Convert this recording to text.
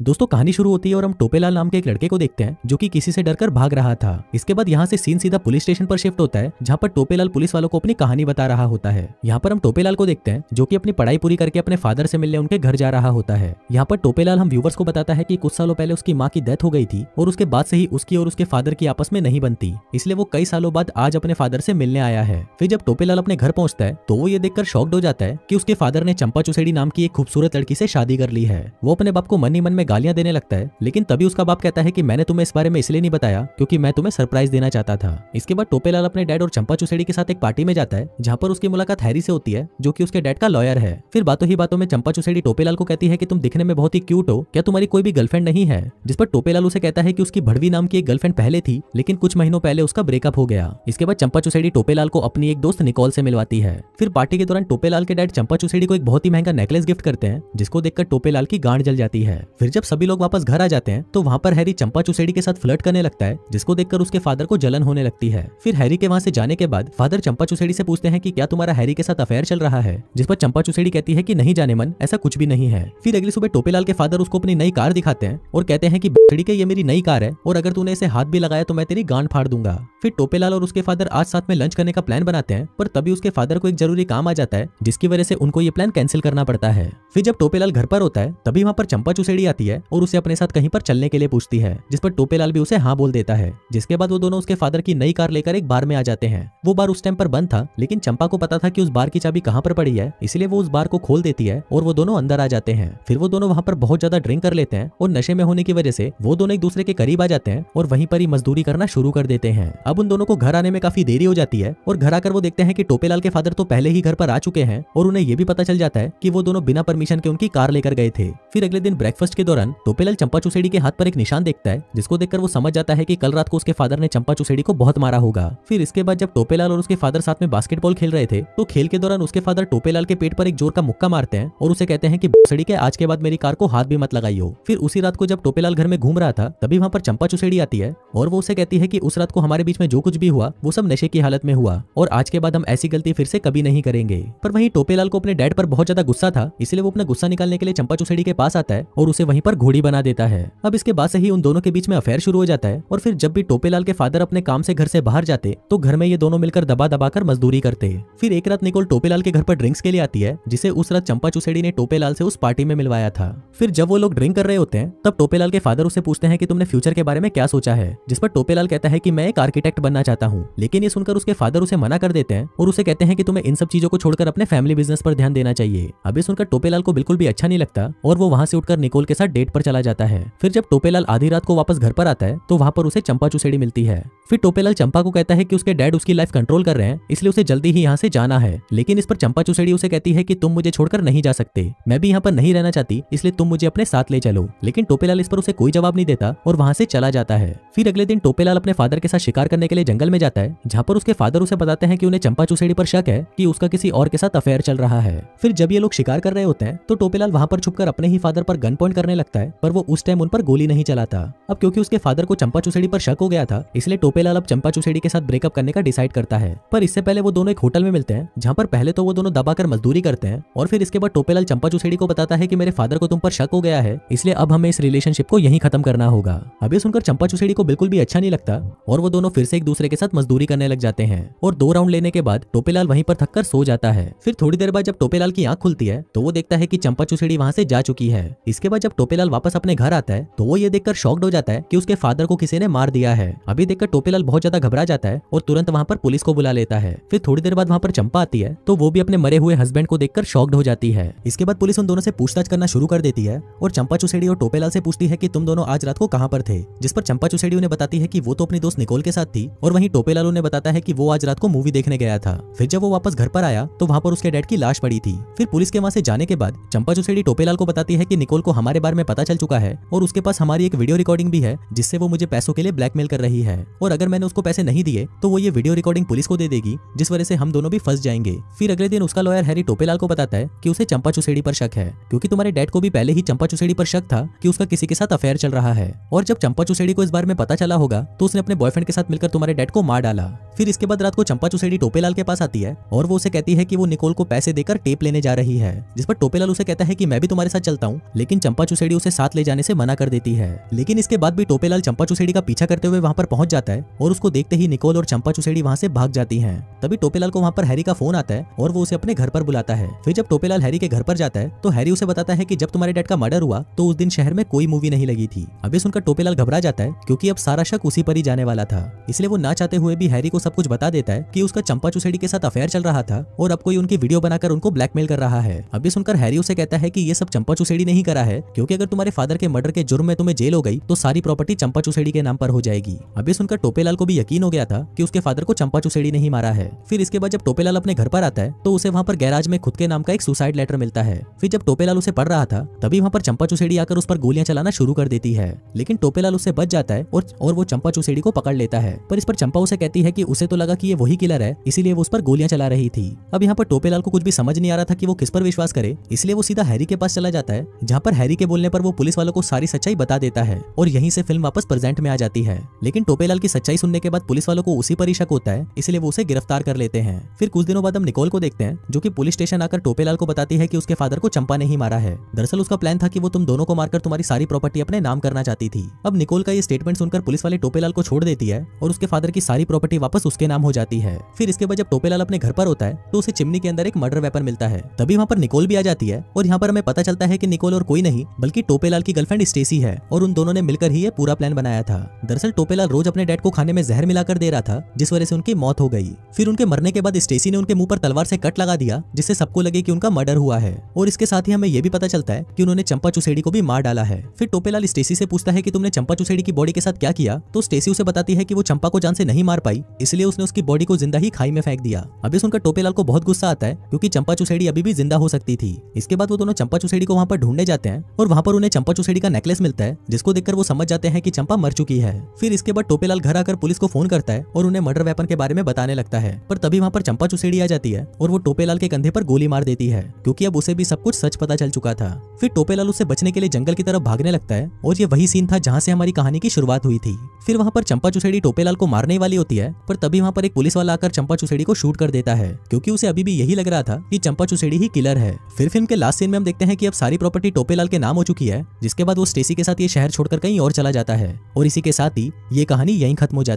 दोस्तों कहानी शुरू होती है और हम टोपेलाल नाम के एक लड़के को देखते हैं जो कि किसी से डरकर भाग रहा था। इसके बाद यहाँ से सीन सीधा पुलिस स्टेशन पर शिफ्ट होता है जहाँ पर टोपेलाल पुलिस वालों को अपनी कहानी बता रहा होता है। यहाँ पर हम टोपेलाल को देखते हैं जो कि अपनी पढ़ाई पूरी करके अपने फादर से मिलने उनके घर जा रहा होता है। यहाँ पर टोपेलाल हम व्यूवर्स को बताता है कि कुछ सालों पहले उसकी माँ की डेथ हो गई थी और उसके बाद से ही उसकी और उसके फादर की आपस में नहीं बनती, इसलिए वो कई सालों बाद आज अपने फादर से मिलने आया है। फिर जब टोपेलाल अपने घर पहुंचता है तो वो ये देखकर शॉक्ड हो जाता है कि उसके फादर ने चंपा चुसेड़ी नाम की एक खूबसूरत लड़की से शादी कर ली है। वो अपने बाप को मन ही मन में गालियां देने लगता है, लेकिन तभी उसका बाप कहता है कि मैंने तुम्हें इस बारे में इसलिए नहीं बताया क्योंकि मैं तुम्हें सरप्राइज देना चाहता था। इसके बाद टोपेलाल अपने डैड और चंपा चुसेड़ी के साथ एक पार्टी में जाता है जहाँ पर उसकी मुलाकात हैरी से होती है जो कि उसके डैड का लॉयर है। फिर बातों ही बातों में चंपा चुसेड़ी टोपेलाल को कहती है कि तुम दिखने में बहुत ही क्यूट हो, क्या तुम्हारी कोई भी गर्लफ्रेंड नहीं है? जिस पर टोपेलाल उसे कहता है कि उसकी भड़वी नाम की एक गर्लफ्रेंड पहले थी लेकिन कुछ महीनों पहले उसका ब्रेकअप हो गया। इसके बाद चंपा चुसेड़ी टोपेलाल को अपनी एक दोस्त निकोल से मिलवाती है। फिर पार्टी के दौरान टोपेलाल के डैड चंपा चुसेड़ी को एक बहुत ही महंगा नेकलेस गिफ्ट करते हैं जिसको देखकर टोपेलाल की गांड जल जाती है। फिर जब सभी लोग वापस घर आ जाते हैं तो वहाँ पर हैरी चंपा चुसेड़ी के साथ फ्लर्ट करने लगता है जिसको देखकर उसके फादर को जलन होने लगती है। फिर हैरी के वहाँ से जाने के बाद फादर चंपा चुसेड़ी से पूछते हैं कि क्या तुम्हारा हैरी के साथ अफेयर चल रहा है? जिस पर चंपा चुसेड़ी कहती है कि नहीं जाने मन, ऐसा कुछ भी नहीं है। फिर अगली सुबह टोपेलाल के फादर उसको अपनी नई कार दिखाते हैं और कहते हैं कि बड़ी के ये मेरी नई कार है और अगर तूने इसे हाथ भी लगाया तो मैं तेरी गांड फाड़ दूंगा। फिर टोपेलाल और उसके फादर आज साथ में लंच करने का प्लान बनाते हैं पर तभी उसके फादर को एक जरूरी काम आ जाता है जिसकी वजह से उनको ये प्लान कैंसिल करना पड़ता है। फिर जब टोपेलाल घर पर होता है तभी वहाँ पर चंपा चुसेड़ी आती है और उसे अपने साथ कहीं पर चलने के लिए पूछती है, जिस पर टोपेलाल भी उसे हाँ बोल देता है। जिसके बाद वो दोनों उसके फादर की नई कार लेकर एक बार में आ जाते हैं। वो बार उस टाइम पर बंद था लेकिन चंपा को पता था कि उस बार की चाबी कहाँ पर पड़ी है, इसलिए वो उस बार को खोल देती है और वो दोनों अंदर आ जाते हैं। फिर वो दोनों वहाँ पर बहुत ज्यादा ड्रिंक कर लेते हैं और नशे में होने की वजह से वो दोनों एक दूसरे के करीब आ जाते हैं और वहीं पर ही मजदूरी करना शुरू कर देते हैं। अब उन दोनों को घर आने में काफी देरी हो जाती है और घर आकर वो देखते हैं कि टोपेलाल के फादर तो पहले ही घर पर आ चुके हैं और उन्हें ये भी पता चल जाता है कि वो दोनों बिना परमिशन के उनकी कार लेकर गए थे। फिर अगले दिन ब्रेकफास्ट के दौरान टोपेलाल चंपा चुसेड़ी के हाथ पर एक निशान देखता है जिसको देखकर वो समझ जाता है कि कल रात को उसके फादर ने चंपा चुसेड़ी को बहुत मारा होगा। फिर इसके बाद जब टोपेलाल और उसके फादर साथ में बास्केटबॉल खेल रहे थे तो खेल के दौरान उसके फादर टोपेलाल के पेट पर एक जोर का मुक्का मारते हैं और उसे कहते हैं कि चुसेड़ी के आज के बाद मेरी कार को हाथ भी मत लगाइयो। फिर उसी रात को जब टोपेलाल घर में घूम रहा था तभी वहाँ पर चंपा चुसेड़ी आती है और वो उसे कहती है कि उस रात को हमारे बीच में जो कुछ भी हुआ वो सब नशे की हालत में हुआ और आज के बाद हम ऐसी गलती फिर से कभी नहीं करेंगे। पर वहीं टोपेलाल को अपने डैड पर बहुत ज्यादा गुस्सा था, इसलिए वो अपना गुस्सा निकालने के लिए चंपा चुसेड़ी के पास आता है और उसे वहीं पर घोड़ी बना देता है। अब इसके बाद से ही उन दोनों के बीच में अफेयर शुरू हो जाता है और फिर जब भी टोपेलाल के फादर अपने काम से घर से बाहर जाते तो घर में ये दोनों मिलकर दबा दबा कर मजदूरी करते। फिर एक रात निकोल टोपेलाल के घर पर ड्रिंक्स के लिए आती है जिसे उस रात चंपा चुसेड़ी ने टोपेलाल से उस पार्टी में मिलवाया था। फिर जब वो लोग ड्रिंक कर रहे होते हैं तब टोपेलाल के फादर उसे पूछते हैं कि तुमने फ्यूचर के बारे में क्या सोचा है? जिस पर टोपेलाल कहता है कि मैं एक आर्किटेक्ट बनना चाहता हूँ, लेकिन ये सुनकर उसके फादर उसे मना कर देते हैं और उसे कहते हैं कि तुम्हें इन सब चीजों को छोड़कर अपने फैमिली बिजनेस पर ध्यान देना चाहिए। अभी सुनकर टोपेलाल को बिल्कुल भी अच्छा नहीं लगता और वो वहाँ से उठकर निकोल के साथ डेट पर चला जाता है। फिर जब टोपेलाल आधी रात को वापस घर पर आता है तो वहाँ पर उसे चंपा चुसेड़ी मिलती है। फिर टोपेलाल चंपा को कहता है कि उसके डैड उसकी लाइफ कंट्रोल कर रहे हैं इसलिए उसे जल्दी ही यहाँ से जाना है, लेकिन इस पर चंपा चुसेड़ी उसे कहती है कि तुम मुझे छोड़कर नहीं जा सकते, मैं भी यहाँ पर नहीं रहना चाहती इसलिए तुम मुझे अपने साथ ले चलो। लेकिन टोपेलाल इस पर उसे कोई जवाब नहीं देता और वहाँ से चला जाता है। फिर अगले दिन टोपेलाल अपने फादर के साथ शिकार करने के लिए जंगल में जाता है जहाँ पर उसके फादर उसे बताते हैं कि उन्हें चंपा चुसेड़ी पर शक है कि उसका किसी और के साथ अफेयर चल रहा है। फिर जब ये लोग शिकार कर रहे होते हैं तो टोपेलाल वहाँ पर छुपकर अपने ही फादर पर गन पॉइंट करने लगता है, पर वो उस टाइम उन पर गोली नहीं चलाता। अब क्योंकि उसके फादर को चंपा चुसेड़ी पर शक हो गया था इसलिए टोपेलाल अब चंपा चुसेड़ी के साथ ब्रेकअप करने का डिसाइड करता है। पर इससे पहले वो दोनों एक होटल में मिलते हैं जहाँ पर पहले तो वो दोनों दबाकर मजदूरी करते हैं और फिर इसके बाद टोपेलाल चंपा चुसेड़ी को बताता है कि मेरे फादर को तुम पर शक हो गया है इसलिए अब हमें इस रिलेशनशिप को यहीं खत्म करना होगा। अभी सुनकर चंपा चुसेड़ी को बिल्कुल भी अच्छा नहीं लगता और वो दोनों फिर से एक दूसरे के साथ मजदूरी करने लग जाते हैं और 2 राउंड लेने के बाद टोपेलाल वहीं पर थककर सो जाता है। फिर थोड़ी देर बाद जब टोपेलाल की आंख खुलती है तो वो देखता है कि चंपा चुसेड़ी वहां से जा चुकी है। इसके बाद जब टोपेलाल वापस अपने घर आता है तो वो ये देखकर शॉक्ड हो जाता है कि उसके फादर को किसी ने मार दिया है। अभी देखकर टोपेलाल बहुत ज्यादा घबरा जाता है और तुरंत वहां पर पुलिस को बुला लेता है। फिर थोड़ी देर बाद वहां पर चंपा आती है तो वो भी अपने मरे हुए हस्बैंड को देखकर शॉक्ड हो जाती है। इसके बाद पुलिस उन दोनों से पूछताछ करना शुरू कर देती है और चंपा चुसेड़ी और टोपेलाल से पूछती है कि तुम दोनों आज रात को कहां पर थे? जिस पर चंपा चुसेड़ी उन्हें बताती है कि वो तो अपनी दोस्त निकोल के साथ थी और वहीं टोपेलाल उन्हें बताता है कि वो आज रात को मूवी देखने गया था। फिर जब वो वापस घर पर आया तो वहां पर उसके डैड की लाश पड़ी थी। फिर पुलिस के वहां से जाने के बाद चंपा चुसेड़ी टोपेलाल को बताती है कि निकोल को हमारे बारे में पता चल चुका है और उसके पास हमारी एक वीडियो रिकॉर्डिंग भी है जिससे वो मुझे पैसों के लिए ब्लैकमेल कर रही है। और अगर मैंने उसको पैसे नहीं दिए तो वो ये वीडियो रिकॉर्डिंग पुलिस को दे देगी, जिस वजह से हम दोनों भी फंस जाएंगे। फिर अगले दिन उसका लॉयर हैरी टोपेलाल को बताता है कि उसे चंपा चुसेड़ी पर शक है, क्योंकि तुम्हारे डैड को भी पहले ही चंपा चुसेड़ी पर शक था कि उसका किसी के साथ अफेयर चल रहा है, और जब चंपा चुसेड़ी को इस बारे में पता चला होगा तो उसने अपने बॉयफ्रेंड के साथ मिलकर तुम्हारे डैड को मार डाला। फिर इसके बाद रात को चंपा चुसेड़ी टोपेलाल के पास आती है और वो उसे कहती है कि वो निकोल को पैसे देकर टेप लेने जा रही है, जिस पर टोपेलाल उसे कहता है कि मैं भी तुम्हारे साथ चलता हूँ, लेकिन चंपा चुसेड़ी उसे साथ ले जाने से मना कर देती है। लेकिन इसके बाद भी टोपेलाल चंपा चुसेड़ी का पीछा करते हुए वहां पर पहुंच जाता है और उसको देखते ही निकोल और चंपा चुसेड़ी वहां से भाग जाती हैं। तभी टोपेलाल को वहां पर हैरी का फोन आता है और वो उसे अपने घर पर बुलाता है। फिर जब टोपेलाल हैरी के घर पर जाता है तो हैरी उसे बताता है कि जब तुम्हारे डैड का मर्डर हुआ तो उस दिन शहर में कोई मूवी नहीं लगी थी। अब ये सुनकर टोपेलाल घबरा जाता है, क्योंकि अब सारा शक उसी पर ही जाने वाला था। इसलिए वो ना चाहते हुए भी हैरी को सब कुछ बता देता है कि उसका चंपा चुसेड़ी के साथ अफेयर चल रहा था और अब कोई उनकी वीडियो बनाकर उनको ब्लैकमेल कर रहा है। अब ये सुनकर हैरी उसे कहता है कि ये सब चंपा चुसेड़ी नहीं करा है, क्योंकि अगर तुम्हारे फादर के मर्डर के जुर्म में तुम्हें जेल हो गई तो सारी प्रॉपर्टी चंपा चुसेड़ी के नाम पर हो जाएगी। अब ये सुनकर टोपेलाल को भी यकीन हो गया था कि उसके फादर को चंपा चुसेड़ी नहीं मारा है। फिर इसके बाद जब टोपेलाल अपने घर पर आता है तो उसे वहां पर गैराज में खुद के नाम का एक सुसाइड लेटर मिलता है। फिर जब टोपेलाल उसे पढ़ रहा था तभी वहां पर चंपा चुसेड़ी आकर उस पर गोलियां चलाना शुरू कर देती है, लेकिन टोपेलाल उससे बच जाता है और वो चंपा चुसेड़ी को पकड़ लेता है। पर इस पर चंपा उसे कहती है कि उसे तो लगा कि ये वही किलर है, इसीलिए वो उस पर गोलियां चला रही थी। अब यहाँ पर टोपेलाल को कुछ भी समझ नहीं आ रहा था कि वो किस पर विश्वास करे, इसलिए वो सीधा हैरी के पास चला जाता है, जहाँ पर हैरी के बोलने पर वो पुलिस वालों को सारी सच्चाई बता देता है और यहीं से फिल्म वापस प्रेजेंट में आ जाती है। लेकिन टोपेलाल की सच्चाई सुनने के बाद पुलिस वालों को उसी पर ही शक होता है, इसलिए वो उसे गिरफ्तार कर लेते हैं। फिर कुछ दिनों बाद हम निकोल को देखते हैं, जो कि पुलिस स्टेशन आकर टोपेलाल को बताती है कि उसके फादर को चंपा नहीं मारा है। दरअसल उसका प्लान था कि वो तुम दोनों को मारकर तुम्हारी सारी प्रॉपर्टी अपने नाम करना चाहती थी। अब निकोल का ये स्टेटमेंट सुनकर पुलिस वाले टोपेलाल को छोड़ देती है और उसके फादर की सारी प्रॉपर्टी वापस उसके नाम हो जाती है। फिर इसके बाद जब टोपेलाल अपने घर पर होता है तो उसे चिमनी के अंदर एक मर्डर वेपन मिलता है। तभी वहाँ पर निकोल भी आ जाती है और यहाँ पर हमें पता चलता है कि निकोल और कोई नहीं बल्कि टोपेलाल की गर्लफ्रेंड स्टेसी है और उन दोनों ने मिलकर ही ये पूरा प्लान बनाया था। दरअसल टोपेलाल रोज अपने डैड को खाने में जहर मिलाकर दे रहा था, जिस वजह से उनकी मौत हो गई। फिर उनके मरने के बाद स्टेसी ने उनके मुंह पर तलवार से कट लगा दिया, जिससे सबको लगे कि उनका मर्डर हुआ है। और इसके साथ ही हमें यह भी पता चलता है कि उन्होंने चंपा चुसेड़ी को भी मार डाला है। फिर टोपेलाल स्टेसी से पूछता है कि तुमने चंपा चुसेड़ी की बॉडी के साथ क्या किया, तो स्टेसी उसे बताती है कि वो चंपा को जान से नहीं मार पाई, इसलिए उसने उसकी बॉडी को जिंदा ही खाई में फेंक दिया। अभी सुनकर टोपेलाल को बहुत गुस्सा आता है, क्योंकि चंपा चुसेड़ी अभी भी जिंदा हो सकती थी। इसके बाद वो दोनों चंपा चुसेड़ी को वहां पर ढूंढने जाते हैं और वहां पर उन्हें चंपा चुसेड़ी का नेकलेस मिलता है, जिसको देखकर वो समझ जाते हैं कि चंपा मर चुकी है। फिर इसके बाद टोपेलाल घर आकर पुलिस को फोन करता है और उन्हें मर्डर वेपन के बारे में बताने लगता है, पर तभी वहां पर चंपा चुसेड़ी आ जाती है और वो टोपेलाल के कंधे पर गोली मार देती है, क्योंकि अब उसे भी सब कुछ सच पता चल चुका था। फिर टोपेलाल उससे बचने के लिए जंगल की तरफ भागने लगता है और ये वही सीन था जहाँ से हमारी कहानी की शुरुआत हुई थी। फिर वहां पर चंपा चुसेड़ी टोपेलाल को मारने वाली होती है, पर तभी वहां पर एक पुलिस वाला आकर चंपा चुसेड़ी को शूट कर देता है, क्योंकि उसे अभी भी यही लग रहा था कि चंपा चुसेड़ी ही किलर है। फिर फिल्म के लास्ट सीन में हम देखते हैं कि अब सारी प्रॉपर्टी टोपेलाल के नाम हो चुकी है, जिसके बाद वो स्टेसी के साथ ये शहर छोड़कर कहीं और चला जाता है और इसी के साथ ही ये कहानी यहीं खत्म हो जाती है।